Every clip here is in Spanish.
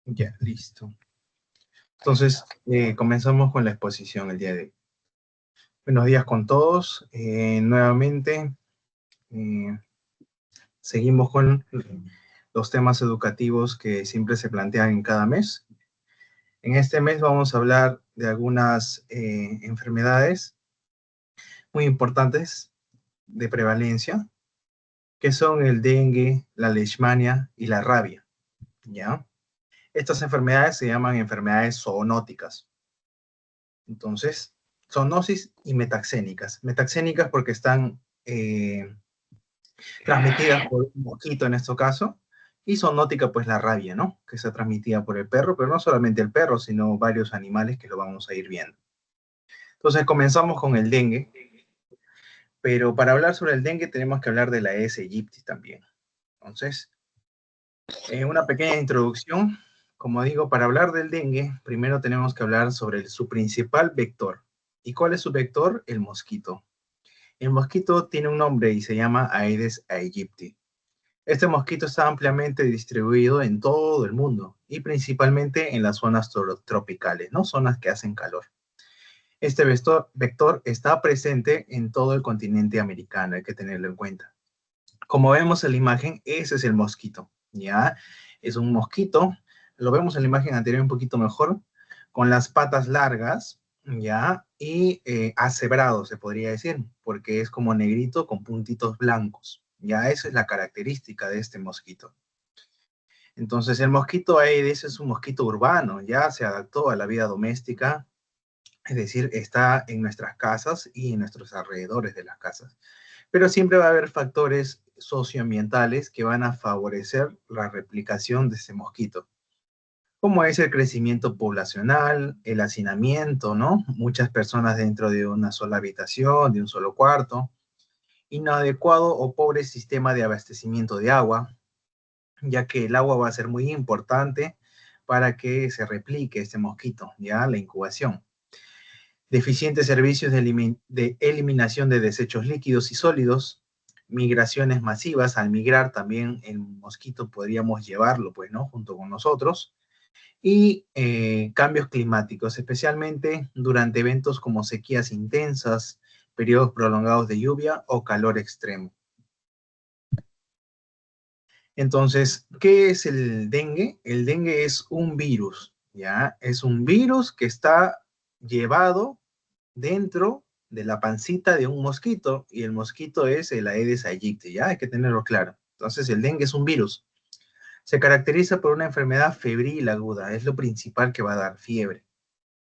Ya, listo. Entonces, comenzamos con la exposición el día de hoy. Buenos días con todos. Nuevamente, eh, seguimos con los temas educativos que siempre se plantean en cada mes. En este mes vamos a hablar de algunas enfermedades muy importantes de prevalencia, que son el dengue, la leishmania y la rabia, ¿ya? Estas enfermedades se llaman enfermedades zoonóticas. Entonces, zoonosis y metaxénicas. Metaxénicas porque están transmitidas por un mosquito en este caso, y zoonótica pues la rabia, ¿no? Que está transmitida por el perro, pero no solamente el perro, sino varios animales que lo vamos a ir viendo. Entonces comenzamos con el dengue, pero para hablar sobre el dengue tenemos que hablar de la Aedes aegypti también. Entonces, una pequeña introducción. Como digo, para hablar del dengue, primero tenemos que hablar sobre su principal vector. ¿Y cuál es su vector? El mosquito. El mosquito tiene un nombre y se llama Aedes aegypti. Este mosquito está ampliamente distribuido en todo el mundo y principalmente en las zonas tropicales, ¿no? Zonas que hacen calor. Este vector está presente en todo el continente americano, hay que tenerlo en cuenta. Como vemos en la imagen, ese es el mosquito, ¿ya? Es un mosquito, lo vemos en la imagen anterior un poquito mejor, con las patas largas, ¿ya? Y acebrado, se podría decir, porque es como negrito con puntitos blancos, ¿ya? Esa es la característica de este mosquito. Entonces, el mosquito Aedes es un mosquito urbano, ya se adaptó a la vida doméstica, es decir, está en nuestras casas y en nuestros alrededores de las casas. Pero siempre va a haber factores socioambientales que van a favorecer la replicación de ese mosquito, como es el crecimiento poblacional, el hacinamiento, ¿no? Muchas personas dentro de una sola habitación, de un solo cuarto, inadecuado o pobre sistema de abastecimiento de agua, ya que el agua va a ser muy importante para que se replique este mosquito, ya la incubación. Deficientes servicios de eliminación de desechos líquidos y sólidos, migraciones masivas. Al migrar también el mosquito podríamos llevarlo, pues, ¿no? Junto con nosotros. Y cambios climáticos, especialmente durante eventos como sequías intensas, periodos prolongados de lluvia o calor extremo. Entonces, ¿qué es el dengue? El dengue es un virus, ¿ya? Es un virus que está llevado dentro de la pancita de un mosquito, y el mosquito es el Aedes aegypti, ¿ya? Hay que tenerlo claro. Entonces, el dengue es un virus. Se caracteriza por una enfermedad febril aguda, es lo principal que va a dar fiebre,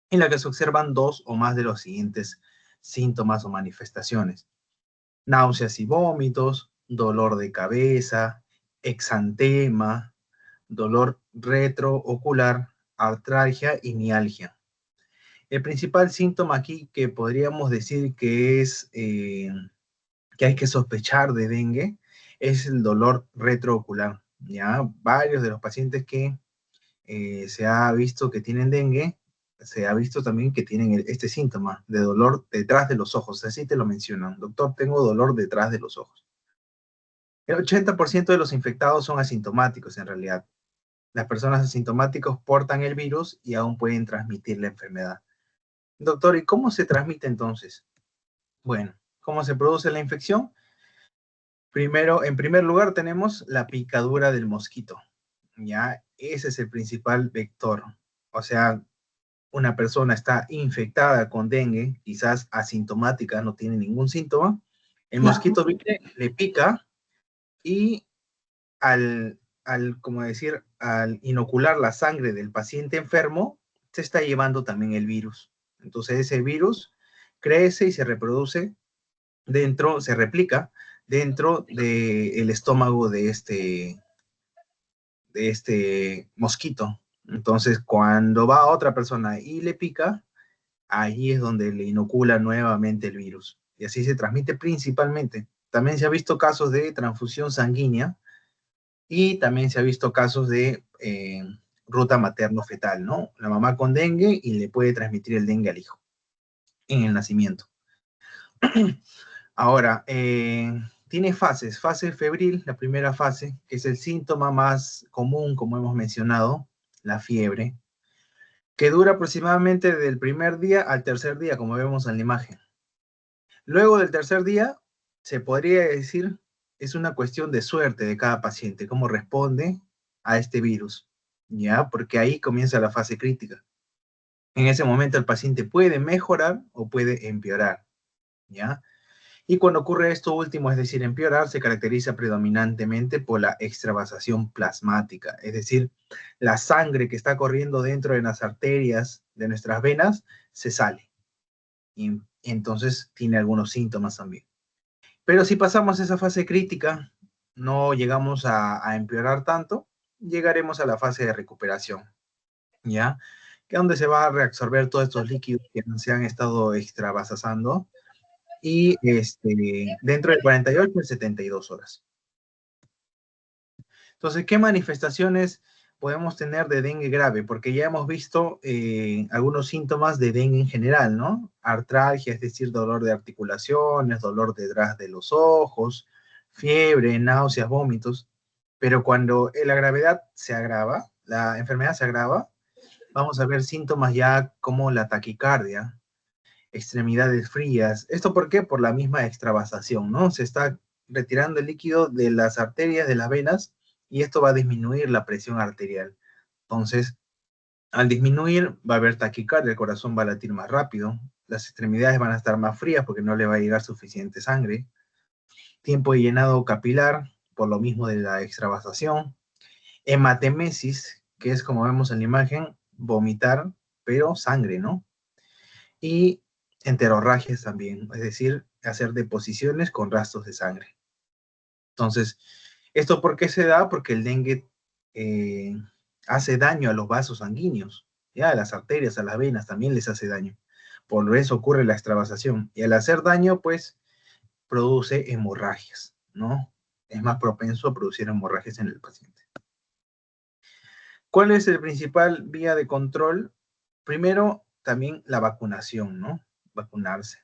en la que se observan dos o más de los siguientes síntomas o manifestaciones: náuseas y vómitos, dolor de cabeza, exantema, dolor retroocular, artralgia y mialgia. El principal síntoma aquí que podríamos decir que es que hay que sospechar de dengue es el dolor retroocular. Ya varios de los pacientes que se ha visto que tienen dengue, se ha visto también que tienen este síntoma de dolor detrás de los ojos. Así te lo mencionan: doctor, tengo dolor detrás de los ojos. El 80% de los infectados son asintomáticos en realidad. Las personas asintomáticas portan el virus y aún pueden transmitir la enfermedad. Doctor, ¿y cómo se transmite entonces? Bueno, ¿cómo se produce la infección? Primero, en primer lugar, tenemos la picadura del mosquito. Ya, ese es el principal vector. O sea, una persona está infectada con dengue, quizás asintomática, no tiene ningún síntoma. El mosquito viene, le pica y como decir, al inocular la sangre del paciente enfermo, se está llevando también el virus. Entonces ese virus crece y se reproduce dentro, se replica dentro del estómago de este mosquito. Entonces, cuando va a otra persona y le pica, ahí es donde le inocula nuevamente el virus. Y así se transmite principalmente. También se ha visto casos de transfusión sanguínea y también se ha visto casos de ruta materno-fetal, ¿no? La mamá con dengue y le puede transmitir el dengue al hijo en el nacimiento. Ahora, tiene fases. Fase febril, la primera fase, que es el síntoma más común, como hemos mencionado, la fiebre, que dura aproximadamente del primer día al tercer día, como vemos en la imagen. Luego del tercer día, se podría decir, es una cuestión de suerte de cada paciente, cómo responde a este virus, ¿ya? Porque ahí comienza la fase crítica. En ese momento el paciente puede mejorar o puede empeorar, ¿ya? Y cuando ocurre esto último, es decir, empeorar, se caracteriza predominantemente por la extravasación plasmática, es decir, la sangre que está corriendo dentro de las arterias de nuestras venas se sale. Y entonces tiene algunos síntomas también. Pero si pasamos esa fase crítica, no llegamos a empeorar tanto, llegaremos a la fase de recuperación, ¿ya? Que es donde se va a reabsorber todos estos líquidos que se han estado extravasando y dentro de 48 a 72 horas. Entonces, ¿qué manifestaciones podemos tener de dengue grave? Porque ya hemos visto algunos síntomas de dengue en general, ¿no? Artralgia, es decir, dolor de articulaciones, dolor detrás de los ojos, fiebre, náuseas, vómitos. Pero cuando la gravedad se agrava, la enfermedad se agrava, vamos a ver síntomas ya como la taquicardia, extremidades frías. ¿Esto por qué? Por la misma extravasación, ¿no? Se está retirando el líquido de las arterias, de las venas, y esto va a disminuir la presión arterial. Entonces, al disminuir, va a haber taquicardia, el corazón va a latir más rápido, las extremidades van a estar más frías porque no le va a llegar suficiente sangre. Tiempo de llenado capilar, por lo mismo de la extravasación. Hematemesis, que es como vemos en la imagen, vomitar, pero sangre, ¿no? Y enterorragias también, es decir, hacer deposiciones con rastros de sangre. Entonces, ¿esto por qué se da? Porque el dengue eh, hace daño a los vasos sanguíneos, ya a las arterias, a las venas, también les hace daño. Por eso ocurre la extravasación. Y al hacer daño, pues, produce hemorragias, ¿no? Es más propenso a producir hemorragias en el paciente. ¿Cuál es el principal vía de control? Primero, también la vacunación, ¿no? Vacunarse.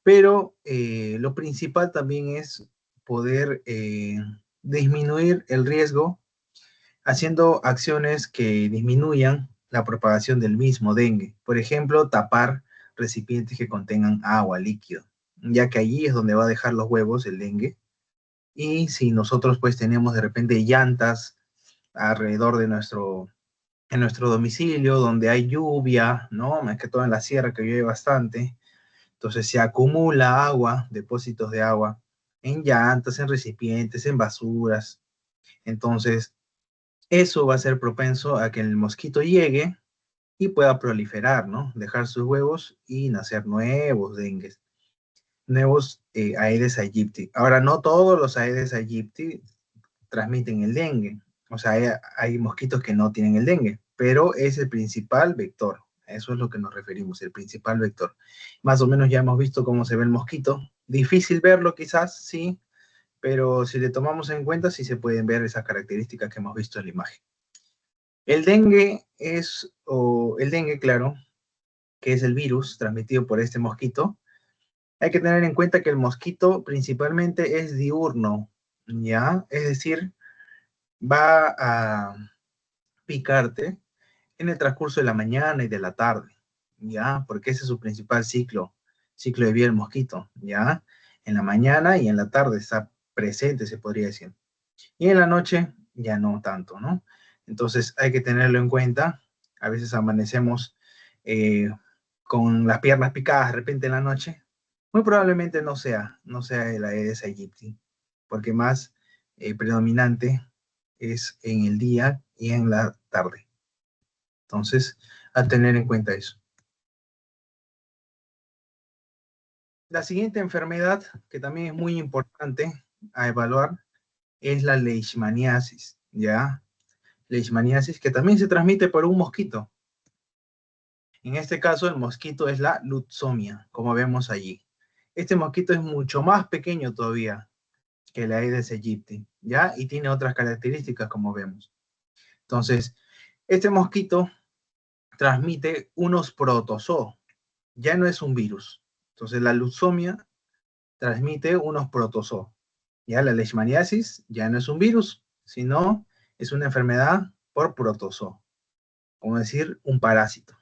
Pero lo principal también es poder disminuir el riesgo haciendo acciones que disminuyan la propagación del mismo dengue. Por ejemplo, tapar recipientes que contengan agua, líquido, ya que allí es donde va a dejar los huevos el dengue. Y si nosotros pues tenemos de repente llantas alrededor de en nuestro domicilio, donde hay lluvia, ¿no? Más que todo en la sierra que llueve bastante, entonces se acumula agua, depósitos de agua, en llantas, en recipientes, en basuras. Entonces, eso va a ser propenso a que el mosquito llegue y pueda proliferar, ¿no? Dejar sus huevos y nacer nuevos dengues, nuevos Aedes aegypti. Ahora, no todos los Aedes aegypti transmiten el dengue. O sea, hay mosquitos que no tienen el dengue, pero es el principal vector. Eso es lo que nos referimos, el principal vector. Más o menos ya hemos visto cómo se ve el mosquito. Difícil verlo quizás, sí, pero si le tomamos en cuenta, sí se pueden ver esas características que hemos visto en la imagen. El dengue el dengue, claro, que es el virus transmitido por este mosquito. Hay que tener en cuenta que el mosquito principalmente es diurno, ¿ya? Es decir, va a picarte en el transcurso de la mañana y de la tarde, ¿ya? Porque ese es su principal ciclo de vida del mosquito, ¿ya? En la mañana y en la tarde está presente, se podría decir. Y en la noche ya no tanto, ¿no? Entonces hay que tenerlo en cuenta. A veces amanecemos eh, con las piernas picadas de repente en la noche. Muy probablemente no sea el Aedes aegypti, porque más predominante es en el día y en la tarde. Entonces, a tener en cuenta eso. La siguiente enfermedad, que también es muy importante a evaluar, es la leishmaniasis, ¿ya? Leishmaniasis que también se transmite por un mosquito. En este caso, el mosquito es la Lutzomia, como vemos allí. Este mosquito es mucho más pequeño todavía que la Aedes aegypti, ¿ya? Y tiene otras características, como vemos. Entonces, este mosquito transmite unos protozoos, ya no es un virus. Entonces, la Lutzomia transmite unos protozoos. Ya la leishmaniasis ya no es un virus, sino es una enfermedad por protozoo. como decir, un parásito.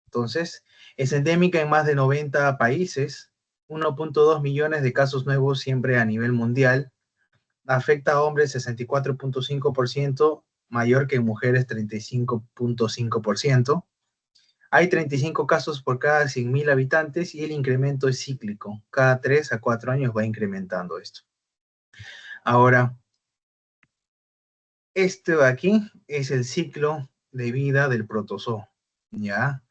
Entonces, es endémica en más de 90 países, 1.2 millones de casos nuevos siempre a nivel mundial, afecta a hombres 64.5%, mayor que en mujeres 35.5%. Hay 35 casos por cada 100.000 habitantes y el incremento es cíclico. Cada 3 a 4 años va incrementando esto. Ahora, este de aquí es el ciclo de vida del protozoo, ¿ya?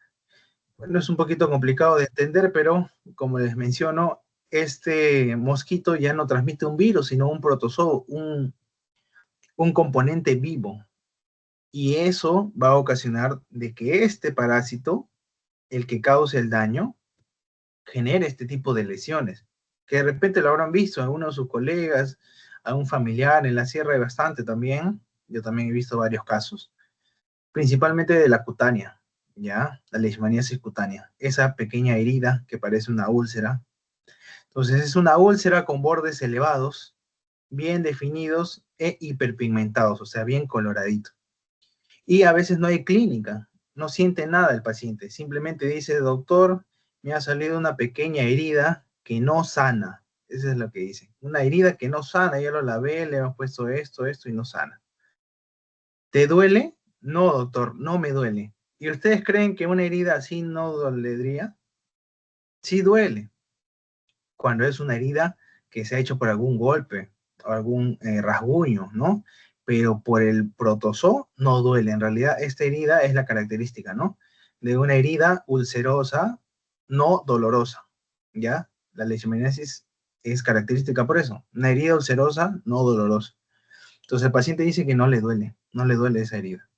Bueno, es un poquito complicado de entender, pero como les menciono, este mosquito ya no transmite un virus, sino un protozoo, un componente vivo. Y eso va a ocasionar de que este parásito, el que cause el daño, genere este tipo de lesiones, que de repente lo habrán visto a uno de sus colegas, a un familiar, en la sierra hay bastante también, yo también he visto varios casos, principalmente de la cutánea, ¿ya? La leishmaniasis cutánea, esa pequeña herida que parece una úlcera. Entonces es una úlcera con bordes elevados, bien definidos e hiperpigmentados, o sea, bien coloradito. Y a veces no hay clínica, no siente nada el paciente, simplemente dice, doctor, me ha salido una pequeña herida que no sana. Eso es lo que dice. Una herida que no sana, ya lo lavé, le hemos puesto esto y no sana. ¿Te duele? No, doctor, no me duele. ¿Y ustedes creen que una herida así no dolería? Sí duele. Cuando es una herida que se ha hecho por algún golpe o algún rasguño, ¿no? Pero por el protozoo no duele. En realidad, esta herida es la característica, ¿no? De una herida ulcerosa no dolorosa, ¿ya? La leishmaniasis es característica por eso. Una herida ulcerosa no dolorosa. Entonces el paciente dice que no le duele, no le duele esa herida.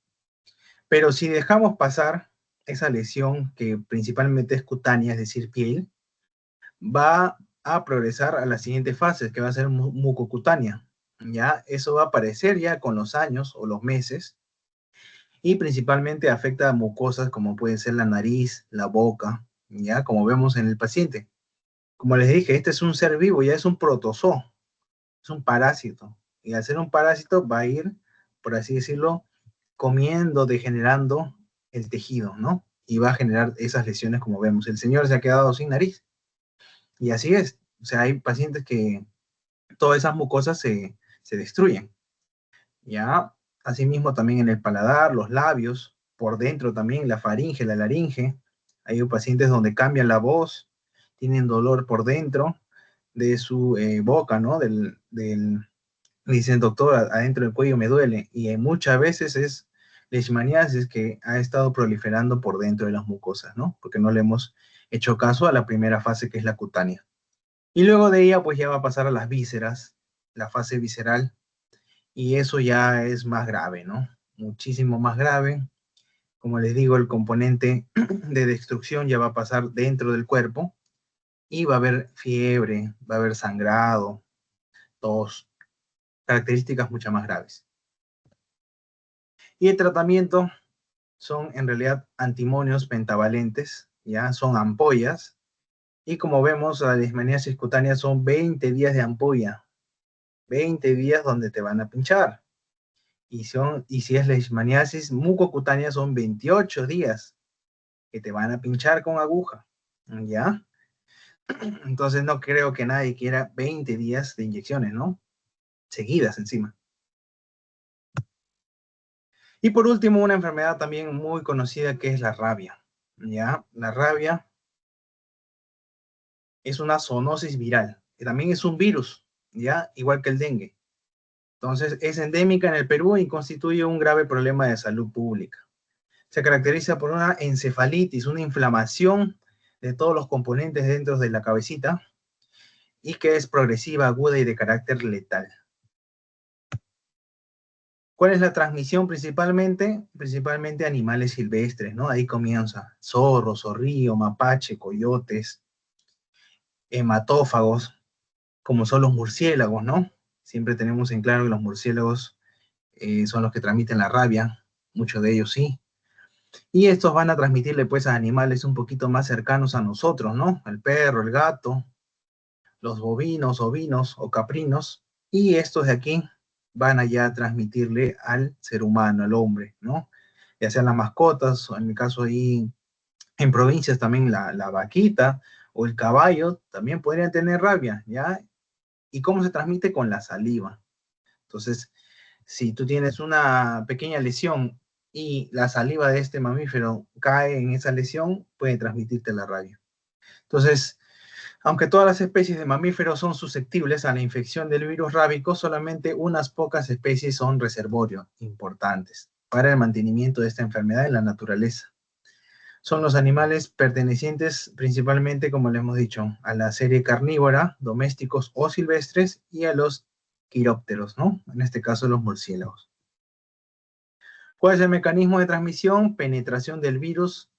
Pero si dejamos pasar esa lesión que principalmente es cutánea, es decir, piel, va a progresar a la siguiente fase, que va a ser mucocutánea. ¿Ya? Eso va a aparecer ya con los años o los meses y principalmente afecta a mucosas como puede ser la nariz, la boca, ¿ya? Como vemos en el paciente. Como les dije, este es un ser vivo, ya es un protozoo, es un parásito. Y al ser un parásito va a ir, por así decirlo, comiendo, degenerando el tejido, ¿no? Y va a generar esas lesiones como vemos. El señor se ha quedado sin nariz. Y así es. O sea, hay pacientes que todas esas mucosas se destruyen. ¿Ya? Asimismo también en el paladar, los labios, por dentro también, la faringe, la laringe. Hay pacientes donde cambian la voz, tienen dolor por dentro de su boca, ¿no? Dicen, doctor, adentro del cuello me duele. Y muchas veces es leishmaniasis que ha estado proliferando por dentro de las mucosas, ¿no? Porque no le hemos hecho caso a la primera fase que es la cutánea. Y luego de ella, pues ya va a pasar a las vísceras, la fase visceral, y eso ya es más grave, ¿no? Muchísimo más grave. Como les digo, el componente de destrucción ya va a pasar dentro del cuerpo y va a haber fiebre, va a haber sangrado, tos, características mucho más graves. Y el tratamiento son en realidad antimonios pentavalentes, ya son ampollas, y como vemos, la leishmaniasis cutánea son 20 días de ampolla, 20 días donde te van a pinchar. Y si es leishmaniasis mucocutánea son 28 días que te van a pinchar con aguja, ¿ya? Entonces no creo que nadie quiera 20 días de inyecciones, ¿no? Seguidas encima. Y por último, una enfermedad también muy conocida que es la rabia, ¿ya? La rabia es una zoonosis viral, que también es un virus, ¿ya? Igual que el dengue. Entonces es endémica en el Perú y constituye un grave problema de salud pública. Se caracteriza por una encefalitis, una inflamación de todos los componentes dentro de la cabecita y que es progresiva, aguda y de carácter letal. ¿Cuál es la transmisión principalmente? Principalmente animales silvestres, ¿no? Ahí comienza zorro, zorrillo, mapache, coyotes, hematófagos, como son los murciélagos, ¿no? Siempre tenemos en claro que los murciélagos son los que transmiten la rabia, muchos de ellos sí. Y estos van a transmitirle pues a animales un poquito más cercanos a nosotros, ¿no? El perro, el gato, los bovinos, ovinos o caprinos. Y estos de aquí van allá a transmitirle al ser humano, al hombre, ¿no? ya sean las mascotas, o en mi caso ahí en provincias también la vaquita o el caballo también podrían tener rabia, ¿ya? ¿Y cómo se transmite? Con la saliva. Entonces, si tú tienes una pequeña lesión y la saliva de este mamífero cae en esa lesión, puede transmitirte la rabia. Entonces, aunque todas las especies de mamíferos son susceptibles a la infección del virus rábico, solamente unas pocas especies son reservorios importantes para el mantenimiento de esta enfermedad en la naturaleza. Son los animales pertenecientes principalmente, como le hemos dicho, a la serie carnívora, domésticos o silvestres, y a los quirópteros, ¿no? En este caso, los murciélagos. ¿Cuál es el mecanismo de transmisión? Penetración del virus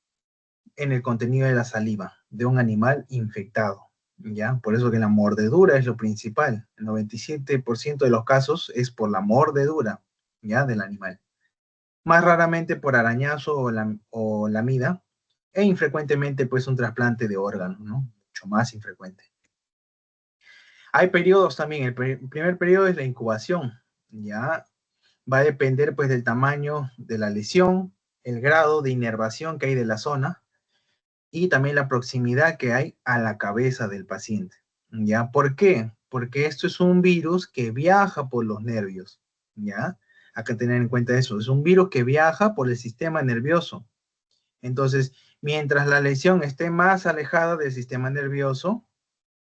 en el contenido de la saliva de un animal infectado, ¿ya? Por eso que la mordedura es lo principal. El 97% de los casos es por la mordedura, ¿ya? Del animal. Más raramente por arañazo o lamida, e infrecuentemente pues un trasplante de órgano, ¿no? Mucho más infrecuente. Hay periodos también. El primer periodo es la incubación, ¿ya? Va a depender pues del tamaño de la lesión, el grado de inervación que hay de la zona y también la proximidad que hay a la cabeza del paciente, ¿ya? ¿Por qué? Porque esto es un virus que viaja por los nervios, ¿ya? Hay que tener en cuenta eso. Es un virus que viaja por el sistema nervioso. Entonces, mientras la lesión esté más alejada del sistema nervioso,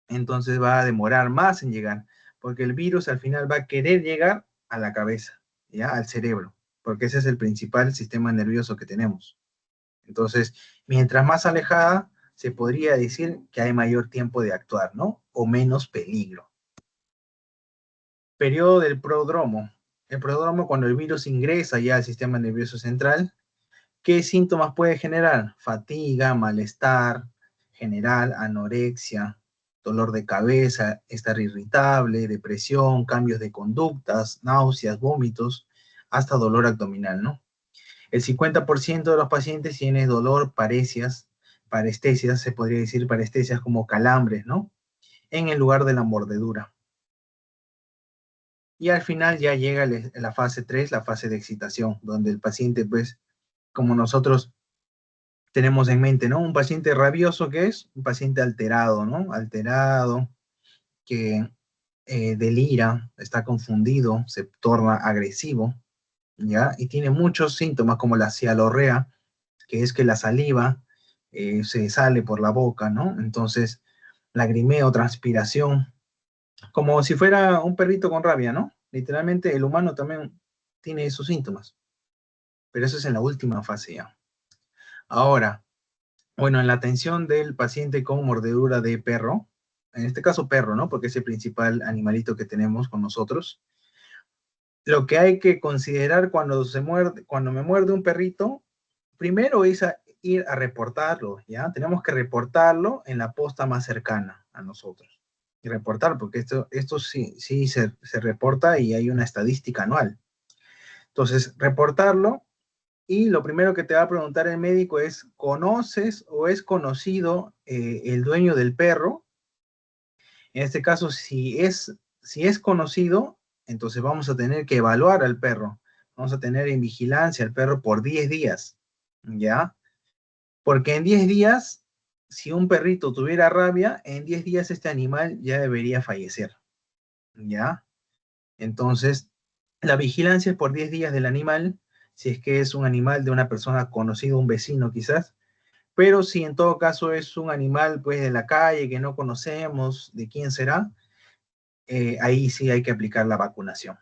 entonces va a demorar más en llegar, porque el virus al final va a querer llegar a la cabeza, ¿ya? Al cerebro, porque ese es el principal sistema nervioso que tenemos. Entonces, mientras más alejada, se podría decir que hay mayor tiempo de actuar, ¿no? O menos peligro. Periodo del prodromo. El prodromo, cuando el virus ingresa ya al sistema nervioso central, ¿qué síntomas puede generar? Fatiga, malestar general, anorexia, dolor de cabeza, estar irritable, depresión, cambios de conductas, náuseas, vómitos, hasta dolor abdominal, ¿no? El 50% de los pacientes tiene dolor, parestesias, se podría decir parestesias como calambres, ¿no? En el lugar de la mordedura. Y al final ya llega la fase 3, la fase de excitación, donde el paciente, pues, como nosotros tenemos en mente, ¿no? Un paciente rabioso, que es un paciente alterado, ¿no? Alterado, que delira, está confundido, se torna agresivo, ¿ya? Y tiene muchos síntomas como la cialorrea, que es que la saliva se sale por la boca, ¿no? Entonces, lagrimeo, transpiración, como si fuera un perrito con rabia, ¿no? Literalmente el humano también tiene esos síntomas, pero eso es en la última fase ya. Ahora, bueno, en la atención del paciente con mordedura de perro, en este caso perro, ¿no? Porque es el principal animalito que tenemos con nosotros. Lo que hay que considerar cuando me muerde un perrito, primero es ir a reportarlo, ¿ya? Tenemos que reportarlo en la posta más cercana a nosotros. Y reportar, porque esto sí se reporta y hay una estadística anual. Entonces, reportarlo, y lo primero que te va a preguntar el médico es, ¿conoces o es conocido el dueño del perro? En este caso, si es conocido, entonces vamos a tener que evaluar al perro. Vamos a tener en vigilancia al perro por 10 días, ¿ya? Porque en 10 días, si un perrito tuviera rabia, en 10 días este animal ya debería fallecer, ¿ya? Entonces, la vigilancia es por 10 días del animal, si es que es un animal de una persona conocida, un vecino quizás, pero si en todo caso es un animal pues de la calle que no conocemos de quién será, ahí sí hay que aplicar la vacunación,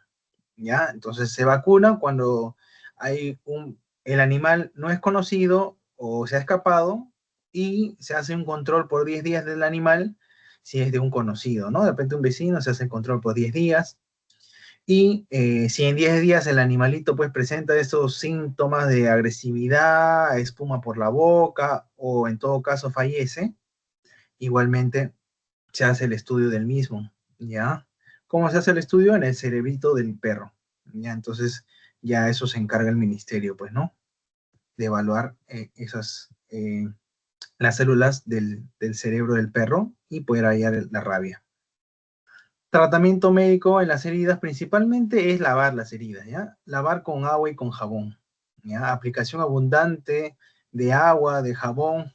¿ya? Entonces se vacuna cuando el animal no es conocido o se ha escapado, y se hace un control por 10 días del animal si es de un conocido, ¿no? De repente un vecino, se hace el control por 10 días. Y si en 10 días el animalito pues presenta esos síntomas de agresividad, espuma por la boca o en todo caso fallece, igualmente se hace el estudio del mismo, ¿ya? ¿Cómo se hace el estudio? En el cerebrito del perro, ¿ya? Entonces ya eso se encarga el ministerio, pues, ¿no? De evaluar las células del cerebro del perro y poder hallar la rabia. Tratamiento médico en las heridas principalmente es lavar las heridas, ¿ya? Lavar con agua y con jabón, ¿ya? Aplicación abundante de agua, de jabón,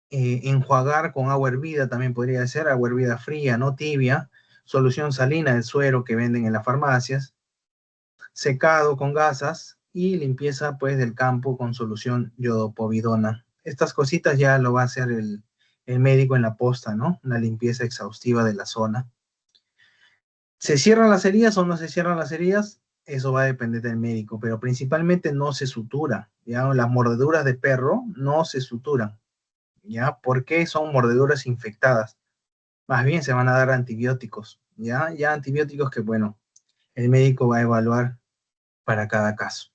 enjuagar con agua hervida también podría ser, agua hervida fría, no tibia, solución salina del suero que venden en las farmacias, secado con gasas y limpieza pues del campo con solución yodopovidona. Estas cositas ya lo va a hacer el médico en la posta, ¿no? Una limpieza exhaustiva de la zona. ¿Se cierran las heridas o no se cierran las heridas? Eso va a depender del médico, pero principalmente no se sutura, ¿ya? Las mordeduras de perro no se suturan, ¿ya? Porque son mordeduras infectadas. Más bien se van a dar antibióticos, ¿ya? Ya antibióticos que, bueno, el médico va a evaluar para cada caso.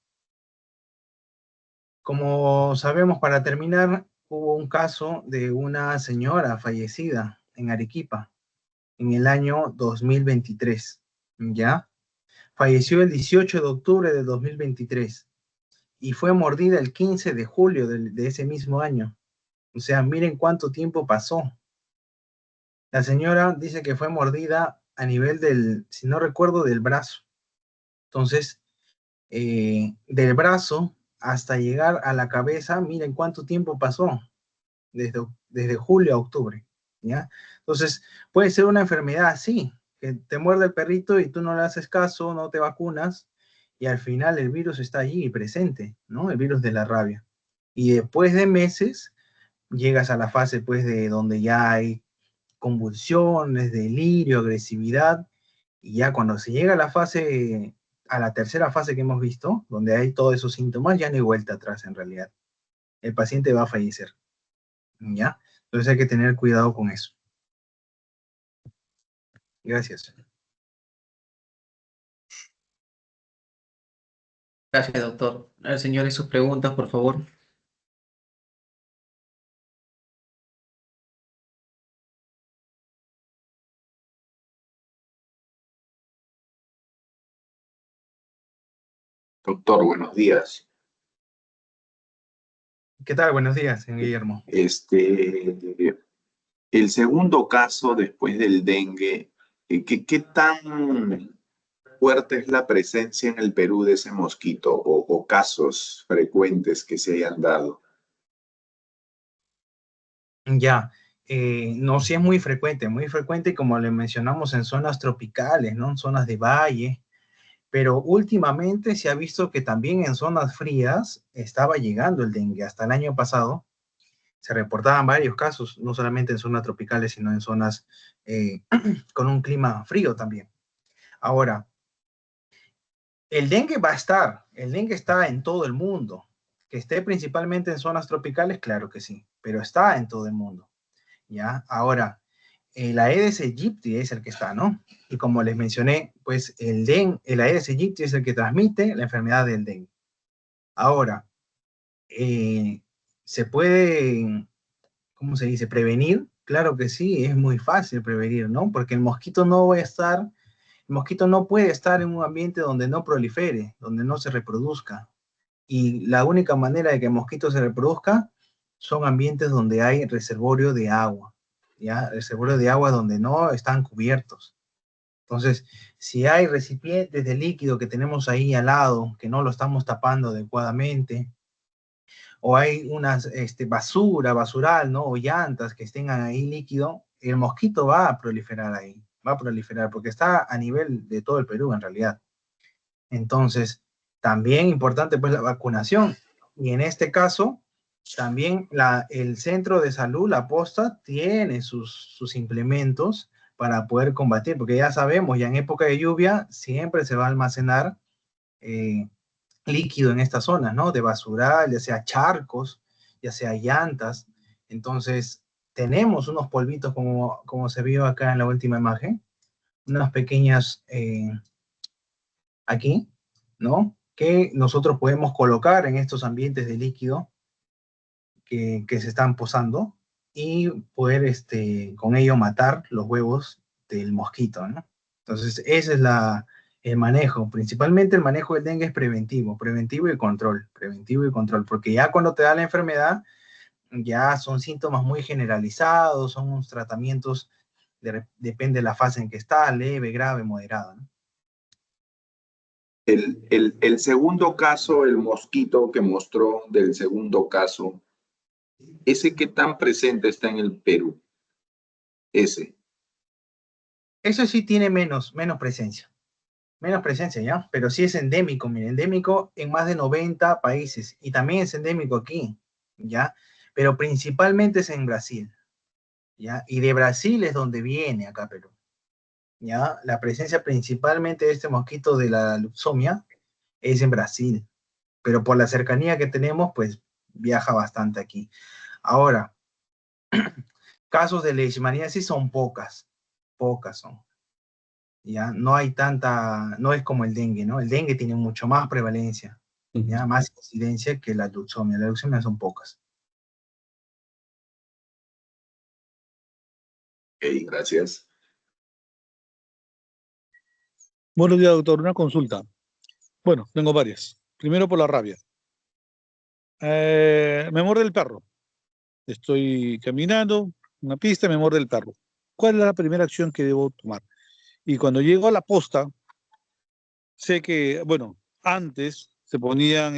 Como sabemos, para terminar, hubo un caso de una señora fallecida en Arequipa en el año 2023, ¿ya? Falleció el 18 de octubre de 2023 y fue mordida el 15 de julio de ese mismo año. O sea, miren cuánto tiempo pasó. La señora dice que fue mordida a nivel del, si no recuerdo, del brazo. Entonces, del brazo hasta llegar a la cabeza, miren cuánto tiempo pasó, desde julio a octubre, ¿ya? Entonces, puede ser una enfermedad así, que te muerde el perrito y tú no le haces caso, no te vacunas, y al final el virus está allí presente, ¿no? El virus de la rabia. Y después de meses, llegas a la fase, pues, de donde ya hay convulsiones, delirio, agresividad, y ya cuando se llega a la fase, a la tercera fase que hemos visto, donde hay todos esos síntomas, ya no hay vuelta atrás en realidad. El paciente va a fallecer, ¿ya? Entonces hay que tener cuidado con eso. Gracias. Gracias, doctor. A ver, señores, sus preguntas, por favor. Doctor, buenos días. ¿Qué tal? Buenos días, señor Guillermo. El segundo caso después del dengue, ¿qué tan fuerte es la presencia en el Perú de ese mosquito o casos frecuentes que se hayan dado? Ya, no, sí es muy frecuente y como le mencionamos en zonas tropicales, ¿no? En zonas de valle, pero últimamente se ha visto que también en zonas frías estaba llegando el dengue. Hasta el año pasado se reportaban varios casos, no solamente en zonas tropicales, sino en zonas con un clima frío también. Ahora, el dengue va a estar, el dengue está en todo el mundo. Que esté principalmente en zonas tropicales, claro que sí, pero está en todo el mundo, ¿ya? Ahora, el Aedes aegypti es el que está, ¿no? Y como les mencioné, pues el Aedes aegypti es el que transmite la enfermedad del dengue. Ahora, eh, ¿se puede, cómo se dice, prevenir? Claro que sí, es muy fácil prevenir, ¿no? Porque el mosquito no va a estar, el mosquito no puede estar en un ambiente donde no prolifere, donde no se reproduzca. Y la única manera de que el mosquito se reproduzca son ambientes donde hay reservorio de agua, ¿ya? Reservorio de agua donde no están cubiertos. Entonces, si hay recipientes de líquido que tenemos ahí al lado, que no lo estamos tapando adecuadamente, o hay unas basural, ¿no? O llantas que estén ahí líquido, el mosquito va a proliferar ahí, va a proliferar, porque está a nivel de todo el Perú en realidad. Entonces, también importante pues la vacunación. Y en este caso, también el centro de salud, la posta, tiene sus implementos para poder combatir, porque ya sabemos, ya en época de lluvia siempre se va a almacenar eh, líquido en esta zona, ¿no? De basural, ya sea charcos, ya sea llantas. Entonces, tenemos unos polvitos como se vio acá en la última imagen, unas pequeñas aquí, ¿no? Que nosotros podemos colocar en estos ambientes de líquido que se están posando y poder con ello matar los huevos del mosquito, ¿no? Entonces, ese es el manejo. Principalmente el manejo del dengue es preventivo, preventivo y control, porque ya cuando te da la enfermedad, ya son síntomas muy generalizados, son unos tratamientos, depende de la fase en que está, leve, grave, moderado, ¿no? El segundo caso, el mosquito que mostró del segundo caso, ¿ese qué tan presente está en el Perú? Ese. Eso sí tiene menos presencia. Menos presencia, ¿ya? Pero sí es endémico, mire, endémico en más de 90 países. Y también es endémico aquí, ¿ya? Pero principalmente es en Brasil, ¿ya? Y de Brasil es donde viene acá a Perú, ¿ya? La presencia principalmente de este mosquito de la luxomia es en Brasil. Pero por la cercanía que tenemos, pues viaja bastante aquí. Ahora, casos de leishmaniasis son pocas son. Ya no hay tanta, no es como el dengue, ¿no? El dengue tiene mucho más prevalencia, ya más incidencia que la leucemia. La leucemia son pocas. Ok, gracias. Buenos días, doctor. Una consulta. Bueno, tengo varias. Primero por la rabia. Me muerde el perro. Estoy caminando, una pista, me muerde el perro. ¿Cuál es la primera acción que debo tomar? Y cuando llego a la posta, sé que, bueno, antes se ponían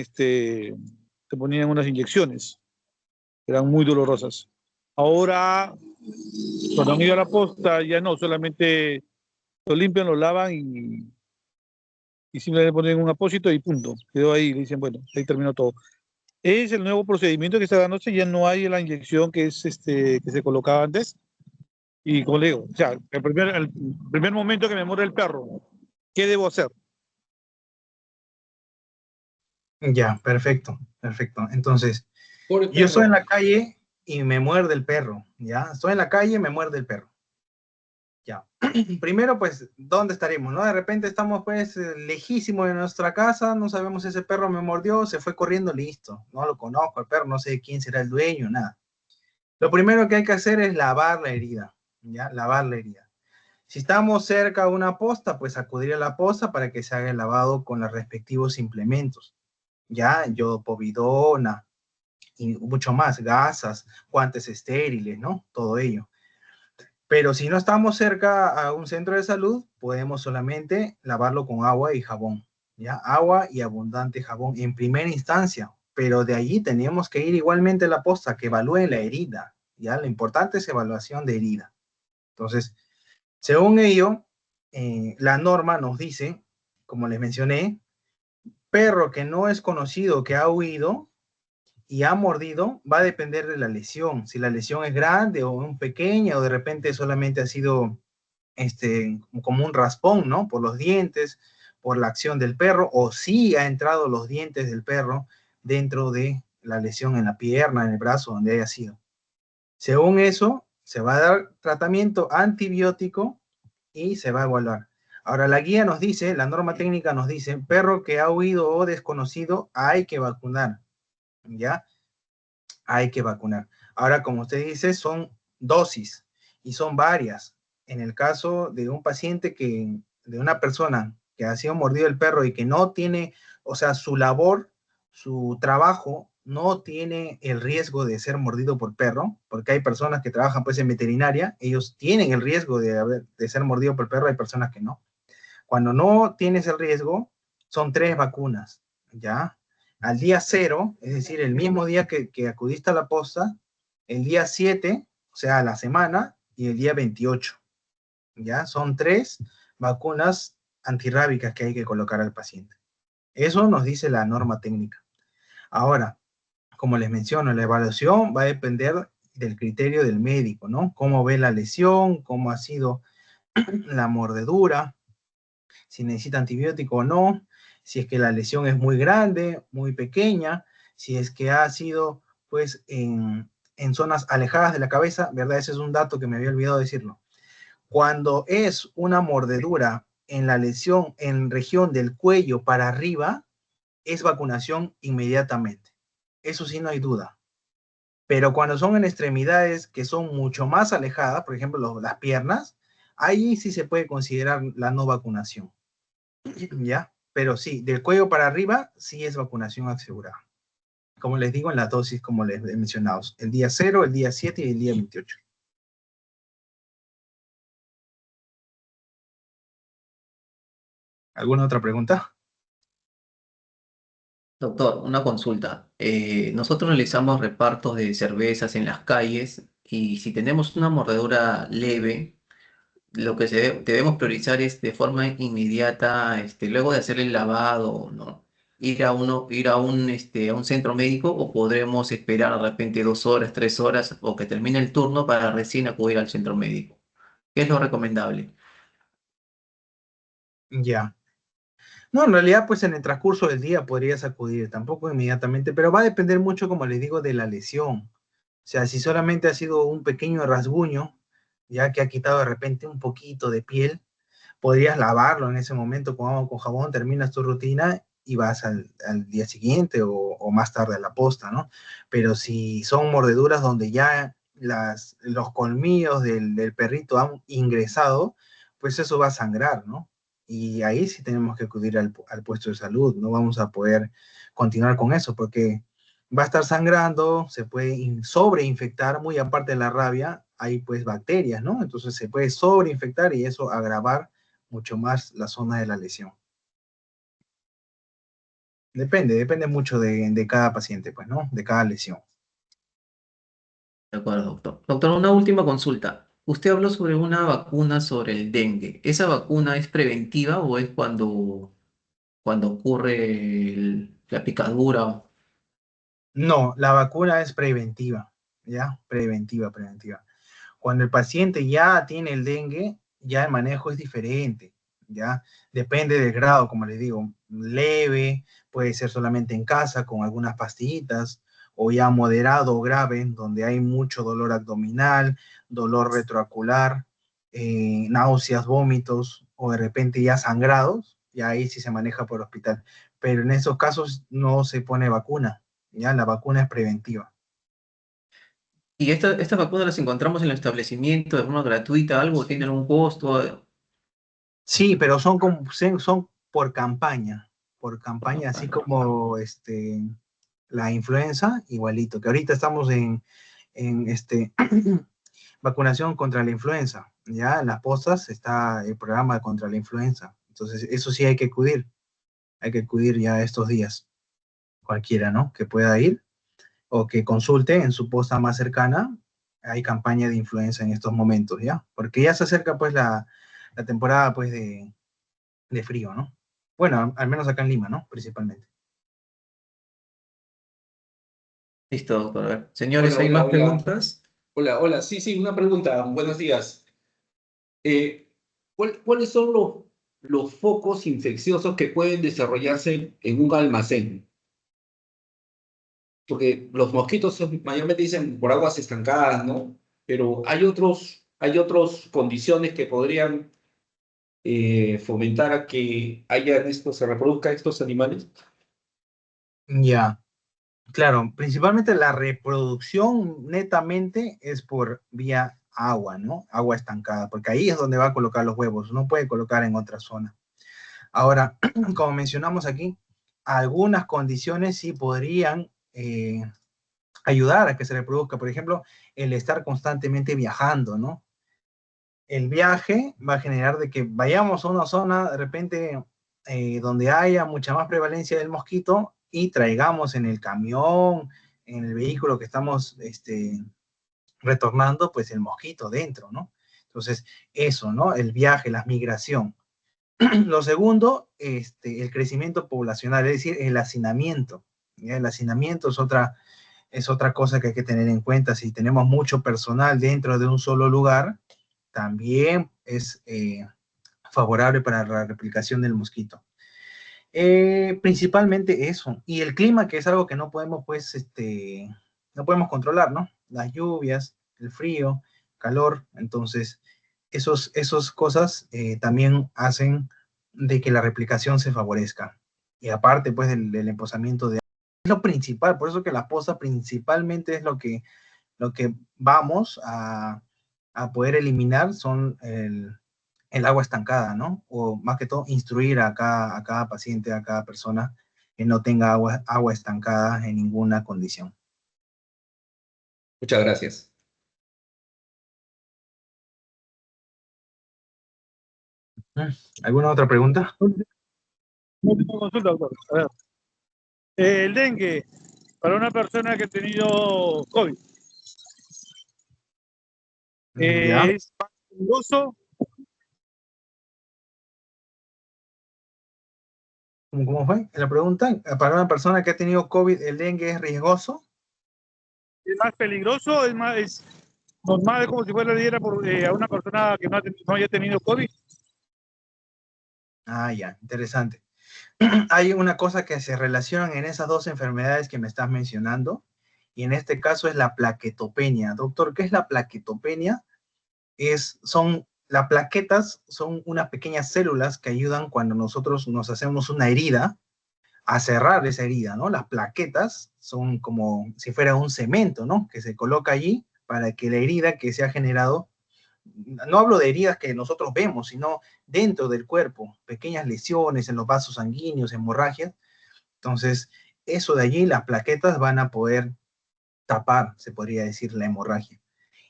unas inyecciones, eran muy dolorosas. Ahora, cuando han ido a la posta, ya no, solamente lo limpian, lo lavan y simplemente ponen un apósito y punto. Quedó ahí, y dicen, bueno, ahí terminó todo. Es el nuevo procedimiento que está dándose, ya no hay la inyección que es que se colocaba antes. Y como le digo, o sea, el primer momento que me muerde el perro, ¿qué debo hacer? Ya, perfecto, perfecto. Entonces, Por el yo estoy en perro. la calle y me muerde el perro, ¿ya? Estoy en la calle y me muerde el perro. Ya. Primero, pues, ¿dónde estaremos, no? De repente estamos, pues, lejísimos de nuestra casa, no sabemos si ese perro me mordió, se fue corriendo, listo. No lo conozco, el perro, no sé quién será el dueño, nada. Lo primero que hay que hacer es lavar la herida, ¿ya? Lavar la herida. Si estamos cerca de una posta, pues acudir a la posta para que se haga el lavado con los respectivos implementos, ¿ya? Yodopovidona y mucho más, gasas, guantes estériles, ¿no? Todo ello. Pero si no estamos cerca a un centro de salud, podemos solamente lavarlo con agua y jabón, ¿ya? Agua y abundante jabón en primera instancia, pero de allí tenemos que ir igualmente a la posta, que evalúe la herida, ¿ya? Lo importante es evaluación de herida. Entonces, según ello, la norma nos dice, como les mencioné, perro que no es conocido, que ha huido y ha mordido, va a depender de la lesión. Si la lesión es grande o pequeña o de repente solamente ha sido como un raspón, ¿no? Por los dientes, por la acción del perro, o si ha entrado los dientes del perro dentro de la lesión en la pierna, en el brazo, donde haya sido. Según eso, se va a dar tratamiento antibiótico y se va a evaluar. Ahora, la guía nos dice, la norma técnica nos dice, perro que ha huido o desconocido, hay que vacunar, ¿ya? Hay que vacunar. Ahora, como usted dice, son dosis y son varias. En el caso de un paciente de una persona que ha sido mordido el perro y que no tiene, o sea, su labor, su trabajo, no tiene el riesgo de ser mordido por perro, porque hay personas que trabajan pues en veterinaria, ellos tienen el riesgo de ser mordido por perro, hay personas que no. Cuando no tienes el riesgo, son 3 vacunas, ¿ya? Al día 0, es decir, el mismo día que acudiste a la posta, el día 7, o sea, a la semana, y el día 28, ¿ya? Son 3 vacunas antirrábicas que hay que colocar al paciente. Eso nos dice la norma técnica. Ahora, como les menciono, la evaluación va a depender del criterio del médico, ¿no? Cómo ve la lesión, cómo ha sido la mordedura, si necesita antibiótico o no, si es que la lesión es muy grande, muy pequeña, si es que ha sido pues en zonas alejadas de la cabeza, ¿verdad? Ese es un dato que me había olvidado decirlo. Cuando es una mordedura en la lesión en región del cuello para arriba, es vacunación inmediatamente. Eso sí, no hay duda. Pero cuando son en extremidades que son mucho más alejadas, por ejemplo, las piernas, ahí sí se puede considerar la no vacunación. ¿Ya? Pero sí, del cuello para arriba sí es vacunación asegurada. Como les digo, en las dosis, como les he mencionado, el día 0, el día 7 y el día 28. ¿Alguna otra pregunta? Doctor, una consulta. Nosotros realizamos repartos de cervezas en las calles y si tenemos una mordedura leve, lo que debemos priorizar es de forma inmediata, luego de hacer el lavado, ¿no? Ir a un centro médico o podremos esperar de repente 2 horas, 3 horas o que termine el turno para recién acudir al centro médico. ¿Qué es lo recomendable? Ya. No, en realidad, pues en el transcurso del día podrías acudir, tampoco inmediatamente, pero va a depender mucho, como les digo, de la lesión. O sea, si solamente ha sido un pequeño rasguño, ya que ha quitado de repente un poquito de piel, podrías lavarlo en ese momento con agua con jabón, terminas tu rutina y vas al día siguiente o más tarde a la posta, ¿no? Pero si son mordeduras donde ya los colmillos del perrito han ingresado, pues eso va a sangrar, ¿no? Y ahí sí tenemos que acudir al puesto de salud, no vamos a poder continuar con eso porque va a estar sangrando, se puede sobreinfectar, muy aparte de la rabia, hay pues bacterias, ¿no? Entonces se puede sobreinfectar y eso agravar mucho más la zona de la lesión. Depende mucho de cada paciente, pues, ¿no? De cada lesión. De acuerdo, doctor. Doctor, una última consulta. Usted habló sobre una vacuna sobre el dengue. ¿Esa vacuna es preventiva o es cuando ocurre la picadura? No, la vacuna es preventiva, ¿ya? Preventiva. Cuando el paciente ya tiene el dengue, ya el manejo es diferente, ¿ya? Depende del grado, como les digo, leve, puede ser solamente en casa con algunas pastillitas, o ya moderado o grave, donde hay mucho dolor abdominal, dolor retroacular, náuseas, vómitos, o de repente ya sangrados, y ahí sí se maneja por hospital. Pero en esos casos no se pone vacuna, ¿ya? La vacuna es preventiva. ¿Y estas vacunas las encontramos en el establecimiento de forma gratuita? ¿Algo tienen un costo? Sí, pero son por campaña, así Campaña. como la influenza, igualito, que ahorita estamos en vacunación contra la influenza, ya en las postas está el programa contra la influenza, entonces eso sí hay que acudir ya estos días, cualquiera, ¿no? Que pueda ir o que consulte en su posta más cercana, hay campaña de influenza en estos momentos, ¿ya? Porque ya se acerca pues la temporada pues de frío, ¿no? Bueno, al menos acá en Lima, ¿no? Principalmente. Listo, doctor. A ver. Señores, Hola, ¿hay hola, más hola. preguntas? Hola, hola. Sí, sí, una pregunta. Buenos días. Eh, ¿Cuáles son los focos infecciosos que pueden desarrollarse en un almacén? Porque los mosquitos mayormente dicen por aguas estancadas, ¿no? Pero hay otras condiciones que podrían fomentar a que se reproduzcan estos animales. Ya, claro, principalmente la reproducción netamente es por vía agua, ¿no? Agua estancada, porque ahí es donde va a colocar los huevos, no puede colocar en otra zona. Ahora, como mencionamos aquí, algunas condiciones sí podrían ayudar a que se reproduzca, por ejemplo, el estar constantemente viajando, ¿no? El viaje va a generar de que vayamos a una zona de repente donde haya mucha más prevalencia del mosquito y traigamos en el camión, en el vehículo que estamos retornando, pues el mosquito dentro, ¿no? Entonces, eso, ¿no? El viaje, la migración. Lo segundo, el crecimiento poblacional, es decir, el hacinamiento. ¿Ya? El hacinamiento es otra cosa que hay que tener en cuenta. Si tenemos mucho personal dentro de un solo lugar, también es favorable para la replicación del mosquito. Principalmente eso. Y el clima, que es algo que no podemos, pues, no podemos controlar, ¿no? Las lluvias, el frío, calor. Entonces, esos cosas también hacen de que la replicación se favorezca. Y aparte, pues, del emposamiento de... Es lo principal, por eso que la posa principalmente es lo que vamos a poder eliminar son el agua estancada, ¿no? O más que todo, instruir a cada paciente, a cada persona que no tenga agua estancada en ninguna condición. Muchas gracias. ¿Alguna otra pregunta? Última consulta, doctor. A ver. El dengue, para una persona que ha tenido COVID, ¿Ya? es más peligroso. ¿Cómo fue la pregunta? Para una persona que ha tenido COVID, ¿el dengue es riesgoso? Es más peligroso, es más, es normal, es como si fuera le diera a una persona que no haya tenido COVID. Ah, ya, interesante. Hay una cosa que se relacionan en esas dos enfermedades que me estás mencionando, y en este caso es la plaquetopenia. Doctor, ¿qué es la plaquetopenia? Las plaquetas son unas pequeñas células que ayudan cuando nosotros nos hacemos una herida a cerrar esa herida, ¿no? Las plaquetas son como si fuera un cemento, ¿no? Que se coloca allí para que la herida que se ha generado, no hablo de heridas que nosotros vemos, sino dentro del cuerpo, pequeñas lesiones en los vasos sanguíneos, hemorragias. Entonces, eso de allí, las plaquetas van a poder tapar, se podría decir, la hemorragia.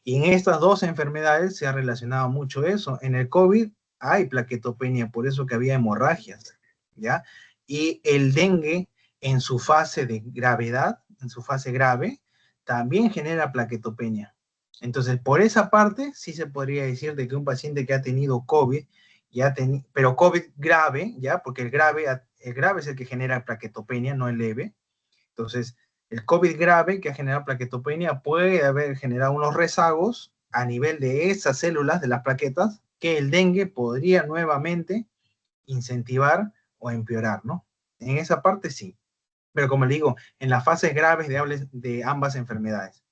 Y en estas dos enfermedades se ha relacionado mucho eso. En el COVID hay plaquetopenia, por eso que había hemorragias, ¿ya? Y el dengue, en su fase de gravedad, en su fase grave, también genera plaquetopenia. Entonces, por esa parte, sí se podría decir de que un paciente que ha tenido COVID, pero COVID grave, ¿ya? Porque el grave es el que genera plaquetopenia, no el leve. Entonces, el COVID grave que ha generado plaquetopenia puede haber generado unos rezagos a nivel de esas células, de las plaquetas, que el dengue podría nuevamente incentivar o empeorar, ¿no? En esa parte sí. Pero como le digo, en las fases graves de ambas enfermedades.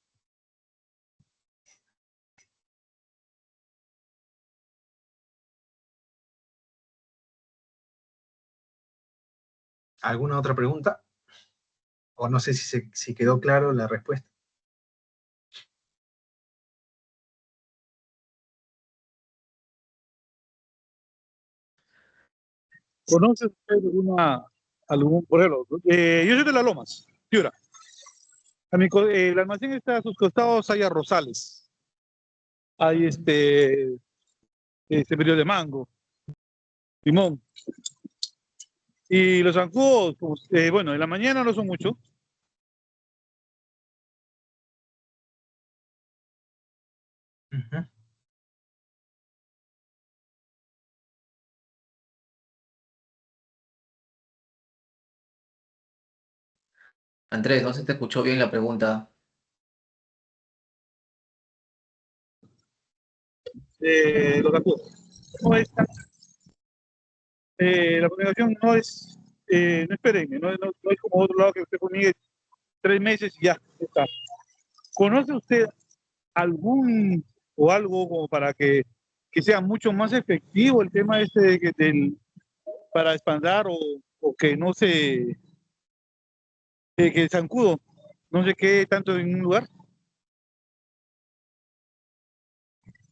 ¿Alguna otra pregunta? O no sé si quedó claro la respuesta. ¿Conoce usted algún, por ejemplo, yo soy de Las Lomas, Piura. El almacén está a sus costados, hay arrozales, hay periodo de mango, limón. Y los zancudos, pues, bueno, en la mañana no son mucho. Ujú. Andrés, no se te escuchó bien la pregunta. Los zancudos. No es la fumigación no es perenne, no es como otro lado que usted fumigue 3 meses y ya está. ¿Conoce usted algún o algo como para que sea mucho más efectivo el tema para espandar o que no se, que el zancudo no se quede tanto en un lugar?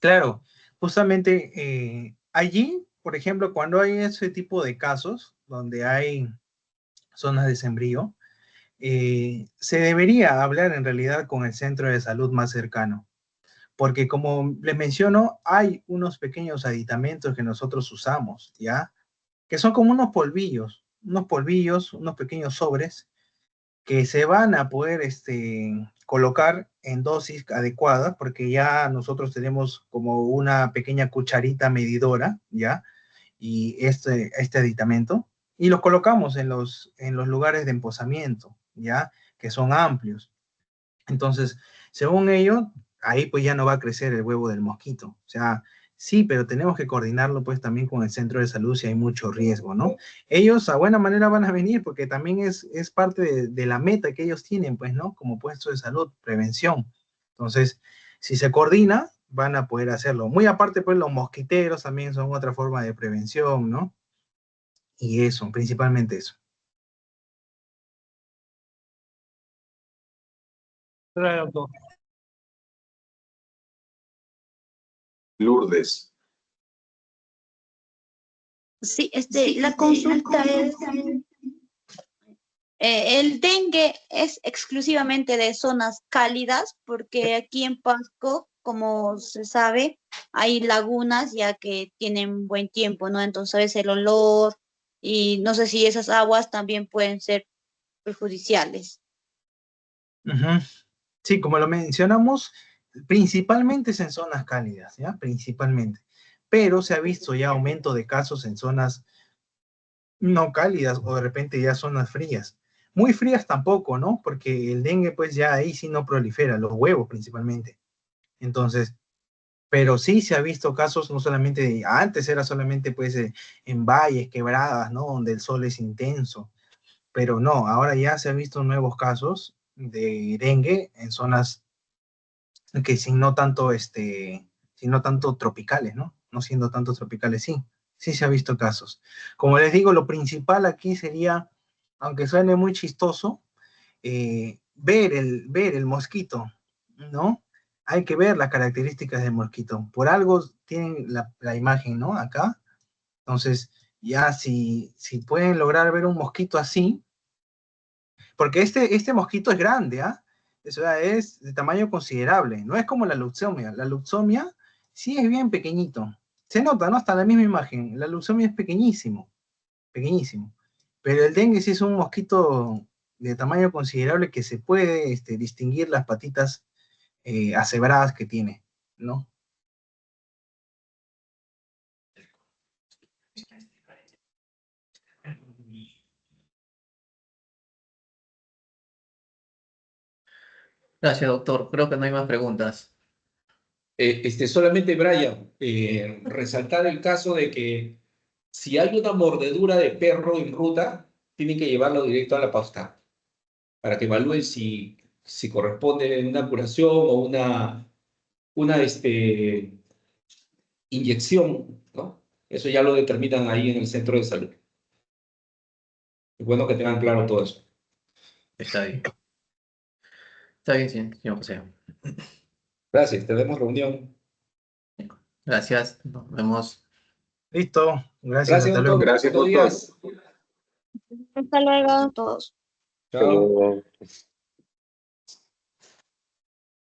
Claro, justamente allí, por ejemplo, cuando hay ese tipo de casos donde hay zonas de sembrío, se debería hablar en realidad con el centro de salud más cercano, porque como les menciono, hay unos pequeños aditamentos que nosotros usamos, ¿ya? Que son como unos polvillos, unos pequeños sobres que se van a poder colocar en dosis adecuadas, porque ya nosotros tenemos como una pequeña cucharita medidora, ¿ya? Y este aditamento, y los colocamos en los lugares de emposamiento, ¿ya? Que son amplios. Entonces, según ello, ahí pues ya no va a crecer el huevo del mosquito. O sea, sí, pero tenemos que coordinarlo pues también con el centro de salud si hay mucho riesgo, ¿no? Ellos a buena manera van a venir porque también es parte de la meta que ellos tienen, pues, ¿no? Como puesto de salud, prevención. Entonces, si se coordina, van a poder hacerlo. Muy aparte, pues los mosquiteros también son otra forma de prevención, ¿no? Y eso, principalmente eso. Claro, doctor. Lourdes. Sí, la consulta es, el dengue es exclusivamente de zonas cálidas, porque aquí en Pasco, como se sabe, hay lagunas ya que tienen buen tiempo, ¿no? Entonces, el olor y no sé si esas aguas también pueden ser perjudiciales. Ujú. Sí, como lo mencionamos, principalmente es en zonas cálidas, ¿ya? Principalmente. Pero se ha visto ya aumento de casos en zonas no cálidas o de repente ya zonas frías. Muy frías tampoco, ¿no? Porque el dengue pues ya ahí sí no prolifera, los huevos principalmente. Entonces, pero sí se ha visto casos no solamente de, antes era solamente pues en valles, quebradas, ¿no? Donde el sol es intenso, pero no, ahora ya se han visto nuevos casos de dengue en zonas que sin no tanto, sin no tanto tropicales, ¿no? No siendo tanto tropicales, sí, sí se ha visto casos. Como les digo, lo principal aquí sería, aunque suene muy chistoso, ver el mosquito, ¿no? Hay que ver las características del mosquito. Por algo tienen la imagen, ¿no? Acá. Entonces, ya si pueden lograr ver un mosquito así, porque este mosquito es grande, ¿ah? Eso es de tamaño considerable. No es como la luxemia. La luxemia sí es bien pequeñito. Se nota, ¿no? Hasta la misma imagen. La luxemia es pequeñísimo, pequeñísimo. Pero el dengue sí es un mosquito de tamaño considerable que se puede distinguir las patitas asebradas que tiene, ¿no? Gracias, doctor. Creo que no hay más preguntas. Solamente, Brian, resaltar el caso de que si hay una mordedura de perro en ruta, tienen que llevarlo directo a la posta para que evalúen si corresponde una curación o una inyección, ¿no? Eso ya lo determinan ahí en el centro de salud. Es bueno que tengan claro todo eso. Está bien. Está bien, señor José. Gracias, tenemos reunión. Gracias. Nos vemos. Listo, gracias, Gracias, hasta luego. doctor. Gracias, Buenos doctor. días. Hasta luego a todos. Chao.